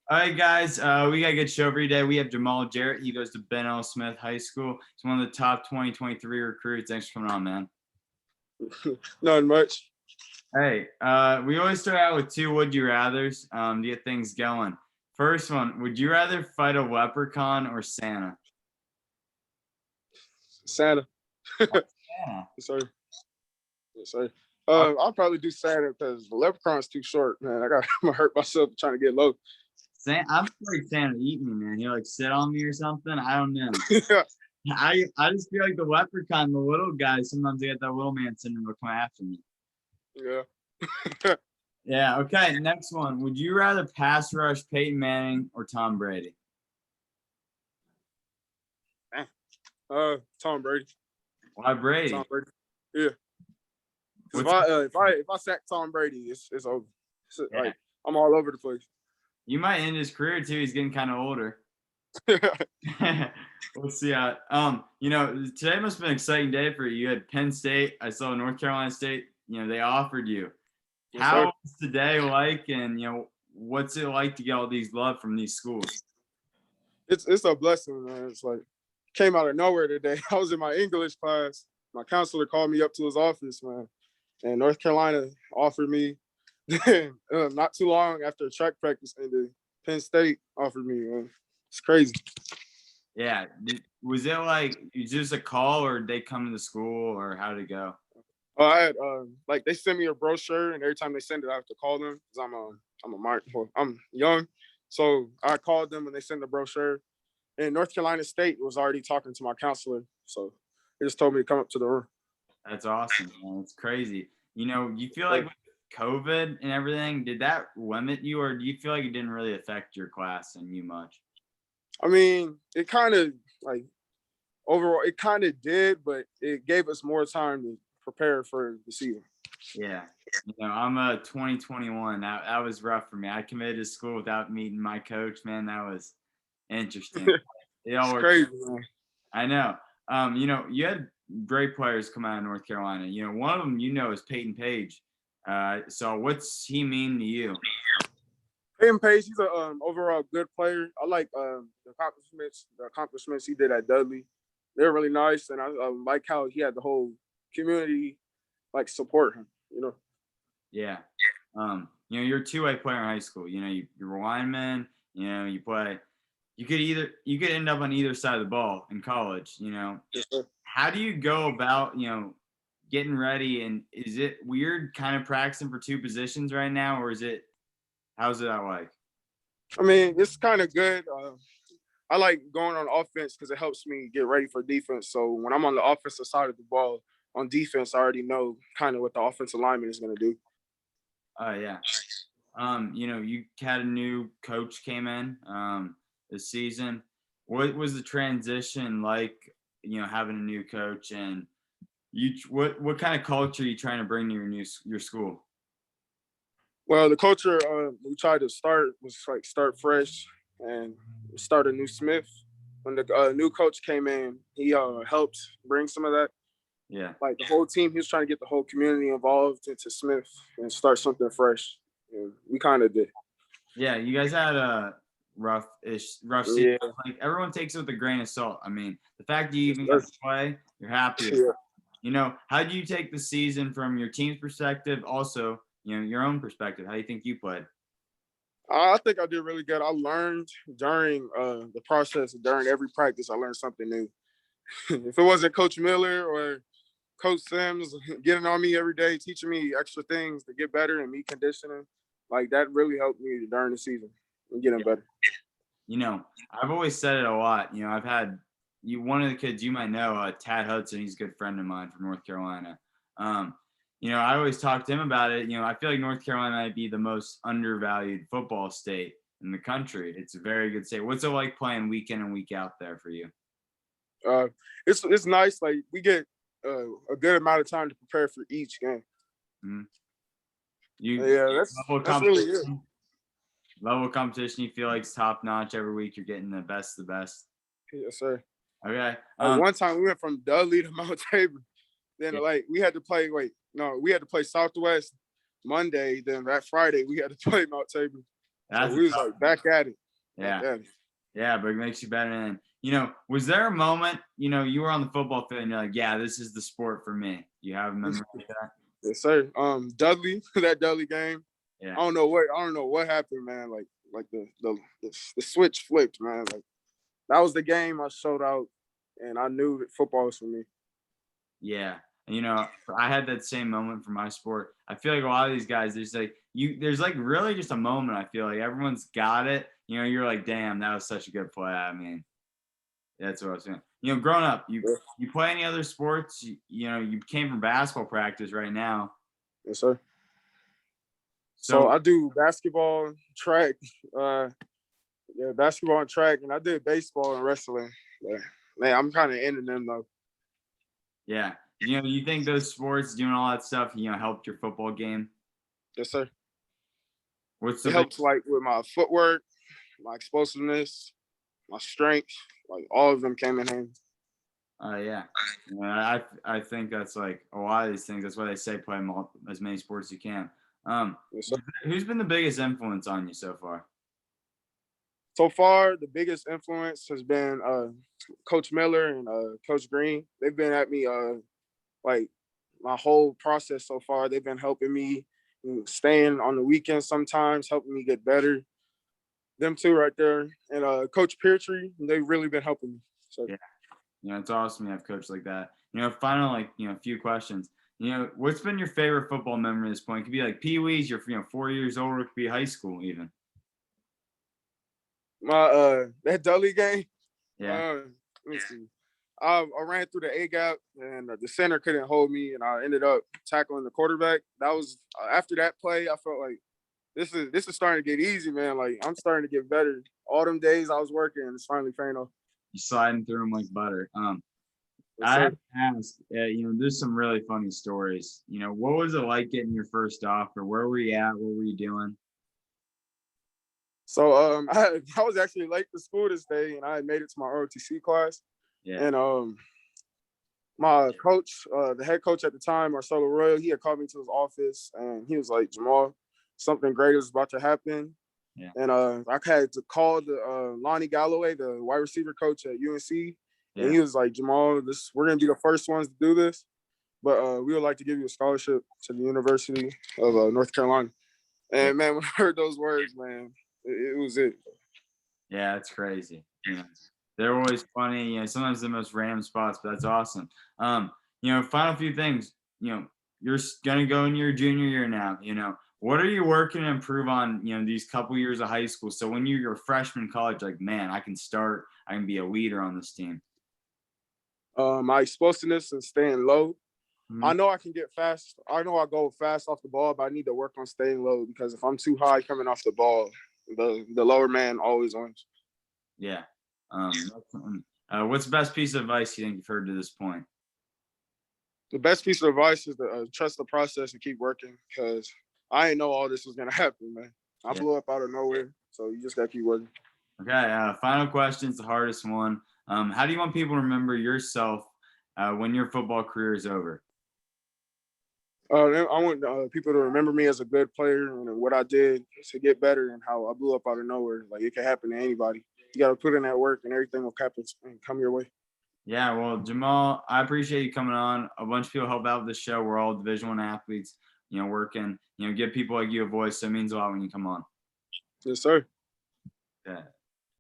All right, guys. We got a good show every day. We have Jamaal Jarrett. He goes to Ben L. Smith High School. He's one of the top 2023 recruits. Thanks for coming on, man. Not much. Hey, we always start out with two would you rathers to get things going. First one, would you rather fight a leprechaun or Santa? Santa. Santa. Sorry. Sorry. I'll probably do Santa because the leprechaun's too short, man. I'm gonna hurt myself trying to get low. I'm afraid Santa eat me, man. He'll like sit on me or something. I don't know. Yeah. I just feel like the leprechaun, the little guy, sometimes they get that little man syndrome to come after me. Yeah. Yeah, okay. Next one. Would you rather pass rush Peyton Manning or Tom Brady? Tom Brady. Why Brady? Tom Brady. Yeah. What's If I sack Tom Brady, it's over. Yeah. Like I'm all over the place. You might end his career too. He's getting kind of older. We'll see how. Today must have been an exciting day for you. You had Penn State. I saw North Carolina State. They offered you. Yes, How sir. was today like? And what's it like to get all these love from these schools? It's a blessing, man. It's like came out of nowhere today. I was in my English class. My counselor called me up to his office, man, and North Carolina offered me. Not too long after track practice ended, Penn State offered me, man. It's crazy. Yeah. Was it like just a call, or did they come to the school, or how did it go? I had they send me a brochure, and every time they send it, I have to call them because I'm young, so I called them and they sent the brochure. And North Carolina State was already talking to my counselor, so they just told me to come up to the room. That's awesome, man. It's crazy. You feel like with COVID and everything, did that limit you, or do you feel like it didn't really affect your class and you much? I mean, it kind of overall, it kind of did, but it gave us more time to prepare for the season. Yeah. I'm a 2021. That was rough for me. I committed to school without meeting my coach, man. That was interesting. It all It's worked. crazy, man. I know. You had great players come out of North Carolina. One of them, is Peyton Page. So what's he mean to you? Peyton Page, he's a overall good player. I like the accomplishments he did at Dudley. They're really nice, and I like how he had the whole community support him. Yeah. You're a two-way player in high school. You're a lineman. You play. You could end up on either side of the ball in college. Yes, sir. How do you go about getting ready? And is it weird kind of practicing for two positions right now, or how's it out like? I mean, it's kind of good. I like going on offense because it helps me get ready for defense. So when I'm on the offensive side of the ball on defense, I already know kind of what the offensive lineman is going to do. Oh yeah. You had a new coach came in this season. What was the transition like? Having a new coach, and what kind of culture are you trying to bring to your school? Well, the culture we tried to start was start fresh and start a new Smith. When the new coach came in, he helped bring some of that. Yeah. Like the whole team, he was trying to get the whole community involved into Smith and start something fresh. And we kind of did. Yeah, you guys had a rough season. Yeah. Like everyone takes it with a grain of salt. I mean, the fact that you even got to play, you're happy. Yeah. How do you take the season from your team's perspective? Also, your own perspective. How do you think you played? I think I did really good. I learned during the process, during every practice, I learned something new. If it wasn't Coach Miller or Coach Sims getting on me every day, teaching me extra things to get better and me conditioning, that really helped me during the season and getting better. I've always said it a lot. I've had one of the kids you might know, Tad Hudson. He's a good friend of mine from North Carolina. I always talk to him about it. I feel like North Carolina might be the most undervalued football state in the country. It's a very good state. What's it like playing week in and week out there for you? It's nice. We get a good amount of time to prepare for each game. Mm-hmm. That's really good. Level of competition, you feel like it's top notch every week. You're getting the best of the best. Yes, sir. Okay. One time we went from Dudley to Mount Tabor. Then we had to play. We had to play Southwest Monday. Then that Friday we had to play Mount Tabor. So That's a we was tough. like back at it, back Yeah. at it. Yeah, but it makes you better. And was there a moment, you were on the football field and you're like, yeah, this is the sport for me. You have a memory like that? Yes, sir. Dudley, that Dudley game. Yeah. I don't know what happened, man. Like the switch flipped, man. Like that was the game I showed out, and I knew that football was for me. Yeah. And, I had that same moment for my sport. I feel like a lot of these guys, there's like really just a moment. I feel like everyone's got it. You're like, damn, that was such a good play. I mean, that's what I was saying. Growing up, you play any other sports? You came from basketball practice right now. Yes, sir. So So I do basketball, track, basketball and track, and I did baseball and wrestling. But, man, I'm kind of ending them though. yeah, you think those sports, doing all that stuff, helped your football game? Yes, sir. What's the It big? helps like with my footwork, my explosiveness, my strength. Like all of them came in handy. Yeah. I think that's like a lot of these things. That's why they say play as many sports as you can. Yes, sir. Who's been the biggest influence on you so far? So far, the biggest influence has been Coach Miller and Coach Green. They've been at me like my whole process so far. They've been helping me staying on the weekends sometimes, helping me get better. Them two right there. And Coach Peartree, they've really been helping me. So Yeah, it's awesome to have a coach like that. Final a few questions. What's been your favorite football memory at this point? It could be like Pee Wee's, you're 4 years old, or it could be high school even. my that Dudley game, Yeah. let me see. I ran through the A gap and the center couldn't hold me, and I ended up tackling the quarterback. That was after that play. I felt like this is starting to get easy, man. Like I'm starting to get better. All them days I was working, it's finally paying off. You sliding through them like butter. Yes, I have sir. to ask, there's some really funny stories. What was it like getting your first offer? Where were you at? What were you doing? So I was actually late to school this day, and I had made it to my ROTC class. Yeah. And my coach, the head coach at the time, Marcelo Royal, he had called me to his office, and he was like, Jamaal, something great is about to happen. Yeah. And I had to call the Lonnie Galloway, the wide receiver coach at UNC, and he was like, Jamaal, we're gonna be the first ones to do this, but we would like to give you a scholarship to the University of North Carolina. And man, when I heard those words, man, it was it. Yeah, it's crazy. They're always funny. Sometimes the most random spots, but that's awesome. Final few things. You're gonna go in your junior year now. What are you working to improve on? These couple years of high school. So when you're a freshman in college, like, man, I can start. I can be a leader on this team. My explosiveness and staying low. Mhm. I know I can get fast. I know I go fast off the ball, but I need to work on staying low because if I'm too high coming off the ball, the lower man always wins. Yeah. What's the best piece of advice you think you've heard to this point? The best piece of advice is to trust the process and keep working because I didn't know all this was gonna happen, man. I blew up out of nowhere, so you just gotta keep working. Okay. Final question is the hardest one. How do you want people to remember yourself when your football career is over? I want people to remember me as a good player and what I did to get better and how I blew up out of nowhere. Like it can happen to anybody. You got to put in that work and everything will happen and come your way. Yeah, well, Jamaal, I appreciate you coming on. A bunch of people help out with this show. We're all Division I athletes, working, give people like you a voice. So it means a lot when you come on. Yes, sir.